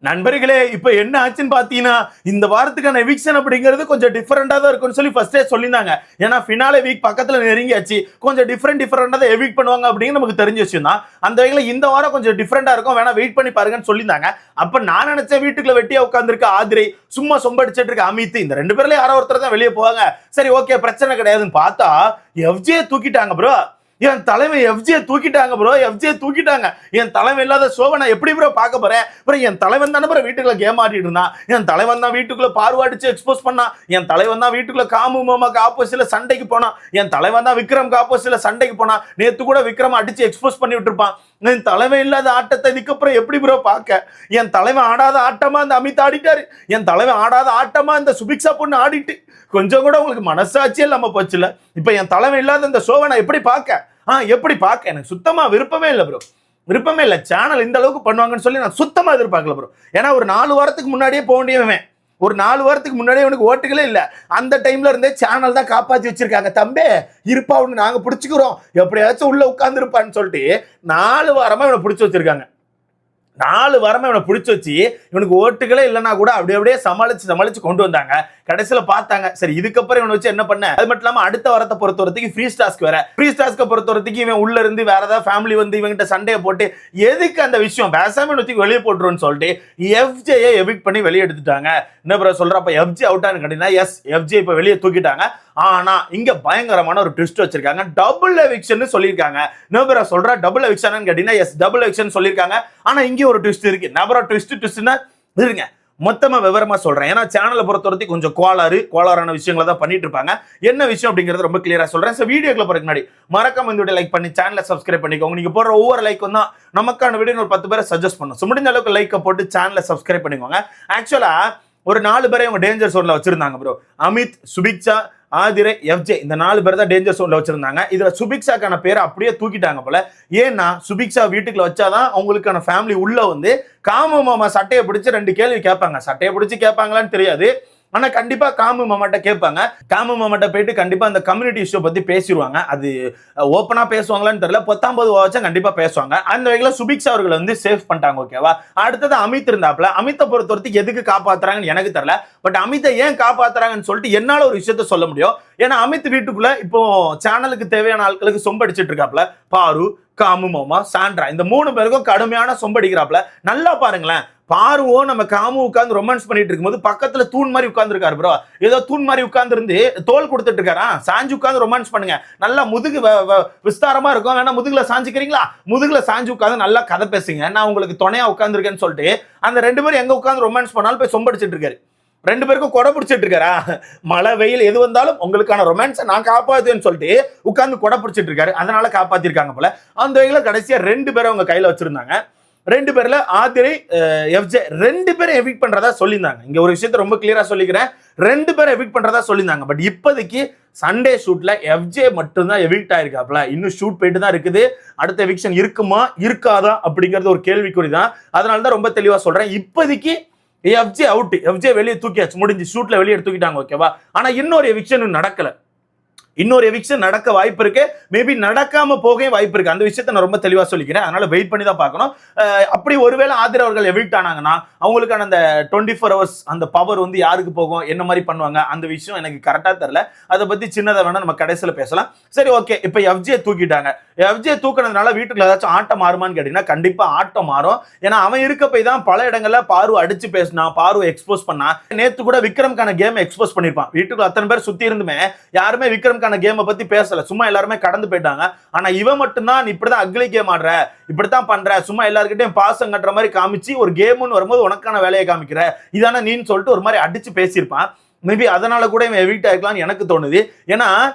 நண்பர்களே, இப்ப என்ன ஆச்சுன்னு பாத்தீங்கன்னா, இந்த வாரத்துக்கான எவிக்ஷன் அப்படிங்கிறது கொஞ்சம் டிஃபரெண்டா தான் இருக்கும்னு சொல்லி ஃபர்ஸ்டே சொல்லியிருந்தாங்க. ஏன்னா ஃபினாலே வீக் பக்கத்துல நெருங்கியாச்சு. கொஞ்சம் டிஃபரெண்டா தான் எவிக்ட் பண்ணுவாங்க அப்படின்னு நமக்கு தெரிஞ்ச விஷயம் தான். அந்த வகையில இந்த வாரம் கொஞ்சம் டிஃபரெண்டா இருக்கும், வேணா வெயிட் பண்ணி பாருங்கன்னு சொல்லியிருந்தாங்க. அப்ப நான் நினைச்சேன் வீட்டுக்குள்ள வெட்டியா உட்கார்ந்திருக்க ஆதிரை, சும்மா சொம்படிச்சிட்டு இருக்க அமித், இந்த ரெண்டு பேர்ல யாரோ ஒருத்தர் தான் வெளியே போவாங்க. சரி ஓகே, பிரச்சனை கிடையாதுன்னு பார்த்தா எஃப்ஜே தூக்கிட்டாங்க ப்ரோ. என் தலைமை எஃப்ஜே தூக்கிட்டாங்க ப்ரோ. எஃப்ஜே தூக்கிட்டாங்க. என் தலைமை இல்லாத ஷோவை நான் எப்படி ப்ரோ பார்க்க போறேன்? அப்புறம் என் தலைவன் தானே ப்ரோ வீட்டுக்குள்ள கேம் ஆடிட்டு இருந்தான். என் தலைவன் தான் வீட்டுக்குள்ள பார்வாடிச்சு எக்ஸ்போஸ் பண்ணான். என் தலைவன் தான் வீட்டுக்குள்ள காமு மாமாக்கு ஆப்போசிட்ல சண்டைக்கு போனான். என் தலைவன் தான் விக்ரம் ஆப்போசிட்ல சண்டைக்கு போனான். நேத்து கூட விக்ரம் அடிச்சு எக்ஸ்போஸ் பண்ணி விட்டுருப்பான். என் தலைவன் இல்லாத ஆட்டத்தை இதுக்கப்புறம் எப்படி ப்ரோ பார்க்க? என் தலைவன் ஆடாத ஆட்டமா இந்த அமித் ஆடிட்டாரு. என் தலைவன் ஆடாத ஆட்டமா இந்த சுபிக்ஷா பொண்ணு ஆடிட்டு கொஞ்சம் கூட உங்களுக்கு மனசாட்சியே இல்லாம போச்சுல. இப்ப என் தலைவன் இல்லாத இந்த ஷோவை நான் எப்படி பார்க்க? எப்படி பார்க்க எனக்கு சுத்தமா விருப்பமே இல்லை ப்ரோ. விருப்பமே இல்லை. சேனல் இந்த அளவுக்கு பண்ணுவாங்கன்னு சொல்லி நான் சுத்தமா எதிர்பார்க்கல ப்ரோ. ஏன்னா ஒரு 4 வாரத்துக்கு முன்னாடியே போக வேண்டியவன், ஒரு 4 வாரத்துக்கு முன்னாடியே அவனுக்கு ஓட்டுகளே இல்லை. அந்த டைம்ல இருந்தே சேனல் தான் காப்பாற்றி வச்சிருக்காங்க. தம்பே இருப்பா, அவனு நாங்க பிடிச்சிக்கிறோம், எப்படியாச்சும் உள்ள உட்கார்ந்து இருப்பான்னு சொல்லிட்டு 4 வாரமா இவனை பிடிச்சி வச்சிருக்காங்க. 4 வாரமா இவனை பிடிச்சி வச்சு இவனுக்கு ஓட்டுகளே இல்லைன்னா கூட அப்படியே சமாளிச்சு கொண்டு வந்தாங்க. கடைசியில பார்த்தாங்க, சரி இதுக்கப்புறம் இவனை வச்சு என்ன பண்ண? அது மட்டும் இல்லாம அடுத்த வாரத்தை பொறுத்த வரைக்கும் ஃப்ரீ ஸ்டாஸ்க்கு பொறுத்த வரைக்கும் இவன் உள்ள இருந்து வேற ஏதாவது ஃபேமிலி வந்து இவங்கிட்ட சண்டையை போட்டு எதுக்கு அந்த விஷயம் பேசாம வச்சு வெளியே போட்டுருன்னு சொல்லிட்டு எஃப்ஜேயை எவிக்ட் பண்ணி வெளியே எடுத்துட்டாங்க. என்ன ப்ரோ சொல்றப்ப எஃப்ஜே அவுட்டான்னு கேட்டீங்கன்னா, எஸ் எஃப்ஜே இப்ப வெளியே தூக்கிட்டாங்க. ஆனா இங்க பயங்கரமான ஒரு ட்விஸ்ட் வச்சிருக்காங்க. டபுள் எவிக்ஷன் சொல்லியிருக்காங்க. என்ன ப்ரோ சொல்ற டபுள் எவிக்ஷன் கேட்டீங்கன்னா, எஸ் டபுள் எவிக்ஷன் சொல்லியிருக்காங்க. ஆனா இங்க ஒரு ட்விஸ்ட் இருக்கு. நபரா ட்விஸ்ட்னா இருங்க, மொத்தமா விவரமா சொல்றேன். ஏன்னா சேனலை பொறுத்தவரைக்கும் கொஞ்சம் கோளாறான விஷயங்களை தான் பண்ணிட்டு இருப்பாங்க. என்ன விஷயம் அப்படிங்கறது ரொம்ப கிளியரா சொல்றேன். வீடியோக்குள்ள போறதுக்கு முன்னாடி மறக்காம இந்த வீடியோ லைக் பண்ணி சேனலை சப்ஸ்கிரைப் பண்ணிக்கோங்க. நீங்க போடுற ஒவ்வொரு லைக்கும் தான் நமக்கான வீடியோ ஒரு 10 பேரை சஜஸ்ட் பண்ணும். முடிஞ்ச அளவுக்கு லைக்கை போட்டு சேனலை சப்ஸ்கிரைப் பண்ணிக்கோங்க. ஆக்சுவலா ஒரு 4 பேரை அவங்க டேஞ்சர் சோன்ல வச்சிருந்தாங்க ப்ரோ. அமித், சுபிக்ஷா, ஆதிரை, எஃப்ஜே, இந்த 4 பேர் தான் டேஞ்சர் சோன்ல வச்சிருந்தாங்க. இதுல சுபிக்ஷாக்கான பேரை அப்படியே தூக்கிட்டாங்க போல. ஏன்னா சுபிக்ஷா வீட்டுக்குள்ள வச்சாதான் அவங்களுக்கான ஃபேமிலி உள்ள வந்து காமு மாமா சட்டையை பிடிச்சு 2 கேள்வி கேட்பாங்க. சட்டையை பிடிச்சு கேட்பாங்களான்னு தெரியாது, ஆனா கண்டிப்பா காமு மாமாட்ட கேட்பாங்க. காமு மாமாட்ட போயிட்டு கண்டிப்பா அந்த கம்யூனிட்டி இஷ்யூ பத்தி பேசிடுவாங்க. அது ஓப்பனா பேசுவாங்களான்னு தெரியல, 19 வச்சா கண்டிப்பா பேசுவாங்க. அந்த வகையில சுபிக்ஷா அவர்கள் வந்து சேவ் பண்ணிட்டாங்க. ஓகேவா? அடுத்தது அமித் இருந்தாப்ல. அமித்தை பொறுத்தவரைக்கும் எதுக்கு காப்பாத்துறாங்கன்னு எனக்கு தெரியல, பட் அமித்தை ஏன் காப்பாத்துறாங்கன்னு சொல்லிட்டு என்னால ஒரு விஷயத்த சொல்ல முடியும். ஏன்னா அமித் வீட்டுக்குள்ள இப்போ சேனலுக்கு தேவையான ஆட்களுக்கு சொம்படிச்சிட்டு இருக்காப்ல. பாரு, காமு மாமா, சாண்ட்ரா, இந்த 3 பேருக்கும் கடுமையான சொம்படிக்கிறாப்ல. நல்லா பாருங்களேன், பாருவோ நம்ம காமு உட்கார்ந்து ரொமான்ஸ் பண்ணிட்டு இருக்கும்போது பக்கத்துல தூண் மாதிரி உட்கார்ந்து இருக்காரு ப்ரோ. ஏதோ தூண் மாதிரி உட்கார்ந்து இருந்து தோல் கொடுத்துட்டு இருக்காரா. சாஞ்சு உட்கார்ந்து ரொமான்ஸ் பண்ணுங்க, நல்லா முதுகு விஸ்தாரமா இருக்கும். வேணா முதுகுல சாஞ்சுக்கிறீங்களா? முதுகுல சாஞ்சு உட்கார்ந்து நல்லா கதை பேசுங்க, நான் உங்களுக்கு துணையா உட்கார்ந்துருக்கேன்னு சொல்லிட்டு அந்த 2 பேரும் எங்க உட்கார்ந்து ரொமான்ஸ் பண்ணாலும் போய் சொம்படிச்சிட்டு இருக்காரு. 2 பேருக்கும் கொடை பிடிச்சிட்டு இருக்காரா. மழை வெயில் எது வந்தாலும் உங்களுக்கான ரொமான்ஸை நான் காப்பாத்துவேன்னு சொல்லிட்டு உட்கார்ந்து கொடை பிடிச்சிட்டு இருக்காரு. அதனால காப்பாத்திருக்காங்க போல. அந்த வகையில கடைசியா 2 பேரை அவங்க கையில வச்சிருந்தாங்க. 2 பேர்ல ஆதிரை, எஃப்ஜே 2 பேரும் எவிக்ட் பண்றதா சொல்லியிருந்தாங்க. இங்க ஒரு விஷயத்தை ரொம்ப கிளியரா சொல்லிக்கிறேன், 2 பேரும் எவிக்ட் பண்றதா சொல்லியிருந்தாங்க. பட் இப்போதைக்கு சண்டே ஷூட்ல எஃப்ஜே மட்டும் தான் எவிக்ட் ஆயிருக்காப்ல. இன்னும் ஷூட் போயிட்டு தான் இருக்குது. அடுத்த எவிக்ஷன் இருக்குமா இருக்காதா அப்படிங்கிறது ஒரு கேள்விக்குறி தான். அதனால தான் ரொம்ப தெளிவா சொல்றேன். இப்போதைக்கு எஃப்ஜே அவுட், எஃப்ஜே வெளியே தூக்கியாச்சு, முடிஞ்சு ஷூட்ல வெளியே தூக்கிட்டாங்க. ஓகேவா? ஆனா இன்னொரு எவிக்ஷன் நடக்கல. இன்னொரு எவிக்ஷன் நடக்க வாய்ப்பு இருக்கு, மேபி நடக்காம போக வாய்ப்பு இருக்கு. அந்த விஷயத்தை நான் ரொம்ப தெளிவா சொல்லிக்கிறேன். அதனால வெயிட் பண்ணி தான் பார்க்கணும். அப்படி ஒருவேளை ஆதிரை அவர்கள் எவிக்ட் ஆனாங்கன்னா அவங்களுக்கான அந்த 24 hours அந்த பவர் வந்து யாருக்கு போகும், என்ன மாதிரி பண்ணுவாங்க, அந்த விஷயம் எனக்கு கரெக்டா தெரியல. அதை பத்தி சின்னதை வேணா நம்ம கடைசியில் பேசலாம். சரி ஓகே, இப்போ எஃப்ஜே தூக்கிட்டாங்க. எஃப்ஜே தூக்கினதுனால வீட்டுக்குள்ள ஏதாச்சும் ஆட்டம் மாறுமான்னு கேட்டீங்கன்னா கண்டிப்பா ஆட்டம் மாறும். ஏன்னா அவன் இருக்க போய் தான் பல இடங்கள்ல பாரு அடிச்சு பேசினா, பாரு எக்ஸ்போஸ் பண்ணா. நேத்து கூட விக்ரம்கான கேம் எக்ஸ்போஸ் பண்ணிருப்பான். வீட்டுக்குள்ள அத்தனை பேர் சுத்தி இருந்துமே யாருமே விக்ரம்கான கேமை பத்தி பேசல, சும்மா எல்லாருமே கடந்து போயிட்டாங்க. ஆனா இவன் மட்டும்தான், நீ இப்படிதான் அக்லி கேம் ஆடுற, இப்படித்தான் பண்ற, சும்மா எல்லாருக்கிட்டையும் பாசம் கட்டுற மாதிரி காமிச்சு ஒரு கேம்னு வரும்போது உனக்கான வேலையை காமிக்கிற, இதான நீன்னு சொல்லிட்டு ஒரு மாதிரி அடிச்சு பேசியிருப்பான். மேபி அதனால கூட இவன் எவிக்ட் ஆயிருக்கலாம்னு எனக்கு தோணுது. ஏன்னா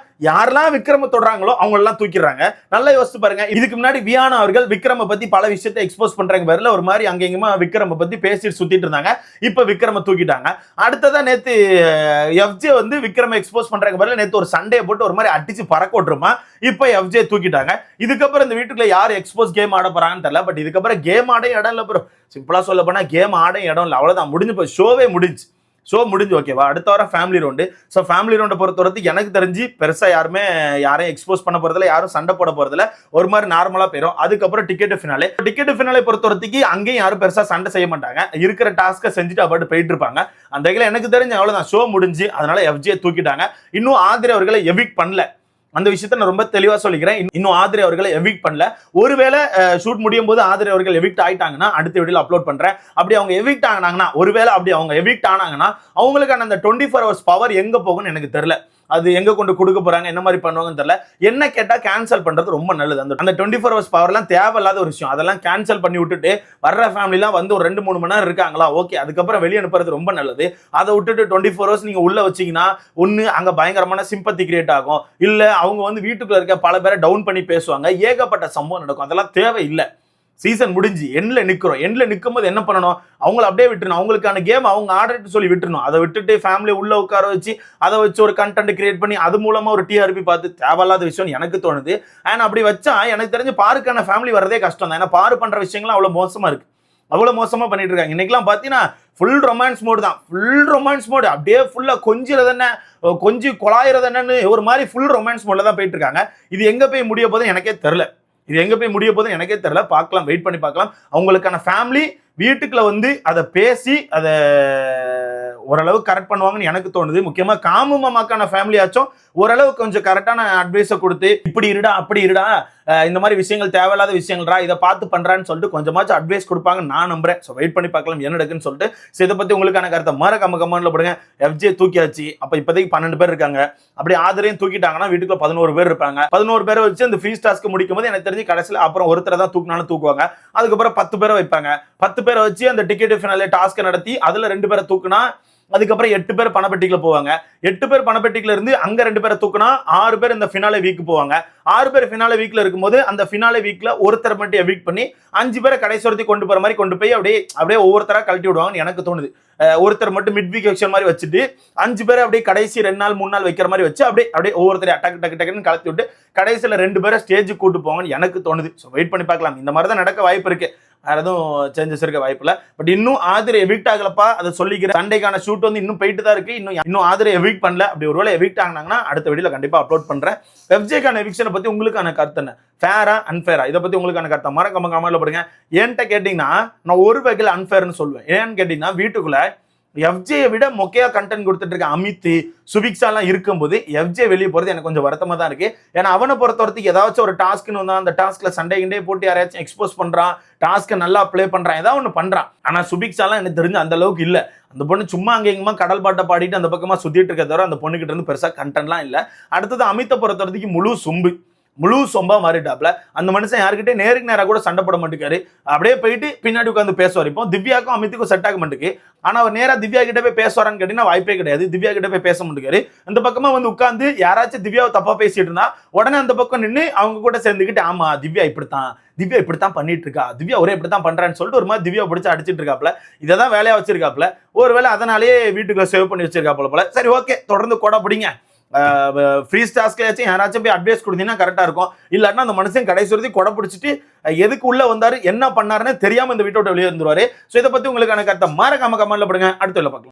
யாரெல்லாம் விக்ரம தொடுறாங்களோ அவங்க எல்லாம் தூக்கிடுறாங்க. நல்லா யோசிச்சு பாருங்க. இதுக்கு முன்னாடி வியானா அவர்கள் விக்ரம பத்தி பல விஷயத்தை எக்ஸ்போஸ் பண்றாங்க பேர்ல ஒரு மாதிரி அங்கேயுமா விக்ரம பத்தி பேசிட்டு சுத்திட்டு இருந்தாங்க. இப்ப விக்ரம தூக்கிட்டாங்க. அடுத்ததா நேத்து எஃப்ஜே வந்து விக்ரம எக்ஸ்போஸ் பண்றாங்க பேர்ல நேத்து ஒரு சண்டையை போட்டு ஒரு மாதிரி அடிச்சு பறக்க விட்டுருமா. இப்ப எஃப்ஜே தூக்கிட்டாங்க. இதுக்கப்புறம் இந்த வீட்டுக்குள்ள யார் எக்ஸ்போஸ் கேம் ஆட போறாங்கன்னு தெரியல. பட் இதுக்கப்புறம் கேம் ஆட இடம் இல்ல ப்ரோ. சிம்பிளா சொல்ல போனா கேம் ஆட இடம் இல்லை, அவ்வளவுதான், முடிஞ்சு போய் ஷோவே முடிஞ்சு. ஷோ முடிஞ்சு ஓகேவா. அடுத்த வாரம் ஃபேமிலி ரவுண்டு. ஸோ ஃபேமிலி ரவுண்டை பொறுத்தவரைக்கும் எனக்கு தெரிஞ்சு பெருசாக யாரையும் எக்ஸ்போஸ் பண்ண போறதில்ல, யாரும் சண்டை போட போறதில்ல, ஒரு மாதிரி நார்மலா போயிடும். அதுக்கப்புறம் டிக்கெட் ஃபினாலே பொறுத்தவரைக்கும் அங்கேயும் யாரும் பெருசா சண்டை செய்ய மாட்டாங்க. இருக்கிற டாஸ்க்கை செஞ்சுட்டு அப்பாட்டு போயிட்டு இருப்பாங்க. அந்த வகையில் எனக்கு தெரிஞ்ச அவ்வளவுதான், ஷோ முடிஞ்சு. அதனால எஃப்ஜே தூக்கிட்டாங்க. இன்னும் ஆதிரை அவர்களை எவிக்ட் பண்ணல. அந்த விஷயத்தை நான் ரொம்ப தெளிவா சொல்லிக்கிறேன். இன்னும் ஆதிரை அவர்களை எவிக்ட் பண்ணல. ஒருவேளை ஷூட் முடியும் போது ஆதிரை அவர்கள் எவிக்ட் ஆயிட்டாங்கன்னா அடுத்த வீடியோல அப்லோட் பண்றேன். அப்படி அவங்க எவிக்ட் ஆனாங்கன்னா, ஒருவேளை அப்படி அவங்க எவிக்ட் ஆனாங்கன்னா அவங்களுக்கான அந்த 24 hours பவர் எங்க போகும்னு எனக்கு தெரியல. அது எங்க கொண்டு கொடுக்க போறாங்க, என்ன மாதிரி பண்ணுவாங்கன்னு தெரியல. என்ன கேட்டா கேன்சல் பண்றது ரொம்ப நல்லது. அந்த 24 hours பவர்லாம் தேவையில்லாத ஒரு விஷயம். அதெல்லாம் கேன்சல் பண்ணி விட்டுட்டு வர்ற ஃபேமிலிலாம் வந்து ஒரு 2-3 மணி நேரம் இருக்காங்களா, ஓகே, அதுக்கப்புறம் வெளியே அனுப்புறது ரொம்ப நல்லது. அதை விட்டுட்டு 24 hours நீங்க உள்ள வச்சீங்கன்னா ஒண்ணு அங்க பயங்கரமான சிம்பத்தி கிரியேட் ஆகும், இல்ல அவங்க வந்து வீட்டுக்குள்ள இருக்க பல பேரை டவுன் பண்ணி பேசுவாங்க, ஏகப்பட்ட சம்பவம் நடக்கும். அதெல்லாம் தேவையில்லை. சீசன் முடிஞ்சு எண்ட்ல நிக்கிறோம். எண்ட்ல நிற்கும் போது என்ன பண்ணணும், அவங்கள அப்படியே விட்டுணும். அவங்களுக்கான கேம் அவங்க ஆர்டர் சொல்லி விட்டுணும். அதை விட்டுட்டு ஃபேமிலி உள்ள உட்கார வச்சு அதை வச்சு ஒரு கண்டென்ட் கிரியேட் பண்ணி அது மூலமா ஒரு டிஆர்பி பார்த்து தேவையில்லாத விஷயம் எனக்கு தோணுது. ஏன்னா அப்படி வச்சா எனக்கு தெரிஞ்சு பாருக்கான ஃபேமிலி வரதே கஷ்டம் தான். ஏன்னா பாரு பண்ற விஷயங்கள்லாம் அவ்வளவு மோசமா இருக்கு, அவ்வளவு மோசமா பண்ணிட்டு இருக்காங்க. இன்னைக்கெல்லாம் பாத்தீங்கன்னா ஃபுல் ரொமான்ஸ் மோடு தான், ஃபுல் ரொமான்ஸ் மோடு. அப்படியே ஃபுல்லா கொஞ்சிறது என்ன, கொஞ்சி கொலாயிறது என்னன்னு ஒரு மாதிரி ஃபுல் ரொமான்ஸ் மோட்ல தான் போயிட்டு இருக்காங்க. இது எங்க போய் முடிய போதும் எனக்கே தெரியல. பார்க்கலாம், வெயிட் பண்ணி பார்க்கலாம். அவங்களுக்கான ஃபேமிலி வீட்டுக்குள்ள வந்து அதை பேசி அதை ஓரளவு கரெக்ட் பண்ணுவாங்கன்னு எனக்கு தோணுது. முக்கியமா காமு மாமாக்கான ஃபேமிலி ஆச்சும் ஓரளவு கொஞ்சம் கரெக்டான அட்வைஸை கொடுத்து, இப்படி இருடா அப்படி இருடா, இந்த மாதிரி விஷயங்கள் தேவையில்லாத விஷயங்கள்ரா, இதை பார்த்து பண்றான்னு சொல்லிட்டு கொஞ்சமாச்சும் அட்வைஸ் கொடுப்பாங்க நான் நம்புறேன். ஸோ வெயிட் பண்ணி பார்க்கலாம் என்ன நடக்குன்னு சொல்லிட்டு. ஸோ இதை பத்தி உங்களுக்கான கருத்தை மறக்காம கமெண்ட்ல போடுங்க. எஃப்ஜே தூக்கியாச்சு, அப்ப இப்போதைக்கு 12 பேர் இருக்காங்க. அப்படி ஆதரையும் தூக்கிட்டாங்கன்னா வீட்டுக்குள்ள 11 பேர் இருப்பாங்க. 11 பேரை வச்சு அந்த ஃப்ரீ டாஸ்க் முடிக்கும் போது எனக்கு தெரிஞ்சு கடைசியில் அப்புறம் ஒருத்தரை தான் தூக்கினாலும் தூக்குவாங்க. அதுக்கப்புறம் 10 பேரை வைப்பாங்க. 10 பேரை வச்சு அந்த டிக்கெட் ஃபினாலே டாஸ்க் நடத்தி அதுல 2 பேரை தூக்குனா அதுக்கப்புறம் 8 பேர் பணப்பெட்டிக்குள்ள போவாங்க. 8 பேர் பணப்பெட்டிக்குள்ள இருந்து அங்க 2 பேரை தூக்குனா 6 பேர் இந்த ஃபினாலே வீக் போவாங்க. 6 பேர் ஃபினாலே வீக்ல இருக்கும்போது அந்த ஃபினாலே வீக்ல ஒருத்தர் மட்டும் எவிக்ட் பண்ணி 5 பேரை கடைசி வரைக்கும் கொண்டு போற மாதிரி கொண்டு போய் அப்படியே ஒவ்வொருத்தரா கழட்டி விடுவாங்கன்னு எனக்கு தோணுது. ஒருத்தர் மட்டும் மிட் வீக் எக்ஷன் மாதிரி வச்சுட்டு 5 பேரை அப்படியே கடைசி 2 நாள் 3 நாள் வைக்கிற மாதிரி வச்சு அப்படியே ஒவ்வொருத்தரையும் டக்குன்னு கலத்தி விட்டு கடைசியில் 2 பேரை ஸ்டேஜுக்கு கூட்டு போவாங்கன்னு எனக்கு தோணுது. ஸோ வெயிட் பண்ணி பார்க்கலாம். இந்த மாதிரி தான் நடக்க வாய்ப்பு இருக்கு, வேற எதுவும் சேஞ்சஸ் இருக்க வாய்ப்பு இல்லை. பட் இன்னும் ஆதிரை எவிக்ட் ஆகலப்பா, அதை சொல்லிக்கிறேன். சண்டைக்கான ஷூட் வந்து இன்னும் போயிட்டு தான் இருக்கு. இன்னும் ஆதிரை எவிக்ட் பண்ணல. அப்படி ஒருவேளை எவிக்ட் ஆனாங்கன்னா அடுத்த வீடியோல கண்டிப்பா அப்லோட் பண்றேன். எஃப்ஜேக்கான எவிக்ஷனை பத்தி உங்களுக்கான கருத்து என்ன, ஃபேரா அன்ஃபேரா, இதை பத்தி உங்களுக்கான கருத்தை மறக்காம கமெண்ட்ல போடுங்க. ஏன்ட்ட கேட்டீங்கன்னா நான் ஒரு வகையில் அன்ஃபேர்னு சொல்லுவேன். ஏன்னு கேட்டீங்கன்னா வீட்டுக்குள்ள எஃப்ஜேயை விட மொக்கையா கண்டென்ட் கொடுத்துட்டு இருக்க அமித் சுபிக்ஷா எல்லாம் இருக்கும்போது எஃப்ஜே வெளியே போறது எனக்கு கொஞ்சம் வருத்தமா தான் இருக்கு. ஏன்னா அவனை பொறுத்தவரைக்கும் ஏதாச்சும் ஒரு டாஸ்க்னு வந்தா அந்த டாஸ்க்ல சண்டை கிண்டே போட்டு யாராச்சும் எக்ஸ்போஸ் பண்றான், டாஸ்க்கை நல்லா ப்ளே பண்றான், ஏதாவது ஒன்று பண்றான். ஆனா சுபிக்ஷா எல்லாம் எனக்கு தெரிஞ்சு அந்த அளவுக்கு இல்ல. அந்த பொண்ணு சும்மா அங்கேயுமா கடல் பாட்டை பாடிட்டு அந்த பக்கமா சுத்திட்டு இருக்க தவிர அந்த பொண்ணுகிட்ட இருந்து பெருசா கண்டென்ட்லாம் இல்ல. அடுத்தது அமித்தை பொறுத்தவரைக்கும் முழு சொம்பா மாறிட்டாப்ல. அந்த மனுஷன் யாருக்கிட்டே நேருக்கு நேராக கூட சண்டை போட மாட்டேங்காரு. அப்படியே போயிட்டு பின்னாடி உட்காந்து பேசுவார். இப்போ திவ்யாக்கும் அமித்துக்கும் செட் ஆக மாட்டேங்குது. ஆனா அவர் நேரா திவ்யா கிட்ட போய் பேசுவாரான்னு கேட்டீங்கன்னா வாய்ப்பே கிடையாது. திவ்யா கிட்ட போய் பேச மாட்டேங்காரு. அந்த பக்கமா வந்து உட்காந்து யாராச்சும் திவ்யாவை தப்பா பேசிட்டு இருந்தா உடனே அந்த பக்கம் நின்று அவங்க கூட சேர்ந்துக்கிட்டு ஆமா திவ்யா இப்படித்தான் பண்ணிட்டு இருக்கா, திவ்யா ஒரே இப்படித்தான் பண்றான்னு சொல்லிட்டு ஒரு மாதிரி திவ்யா பிடிச்சி அடிச்சிட்டு இருக்காப்ல. இதான் வேலையா வச்சிருக்காப்ல. ஒருவேளை அதனாலேயே வீட்டுக்குள்ள சேவ் பண்ணி வச்சிருக்காப்ல போல. சரி ஓகே, தொடர்ந்து கூட பிடிங்க. ஃப்ரீ டாஸ்க்லயாச்சும் யாராச்சும் போய் அட்வைஸ் கொடுத்தீங்கன்னா கரெக்டா இருக்கும். இல்லாட்டினா அந்த மனுஷன் கடைசி வரைக்கும் கொடை பிடிச்சிட்டு எதுக்கு உள்ள வந்தாரு என்ன பண்ணாருன்னு தெரியாம இந்த வீட்டோட வெளியே இருந்துருவாரு. ஸோ இதை பத்தி உங்களுக்கான கருத்தை மறக்காம கமெண்ட்ல போடுங்க. அடுத்த பார்க்கலாம்.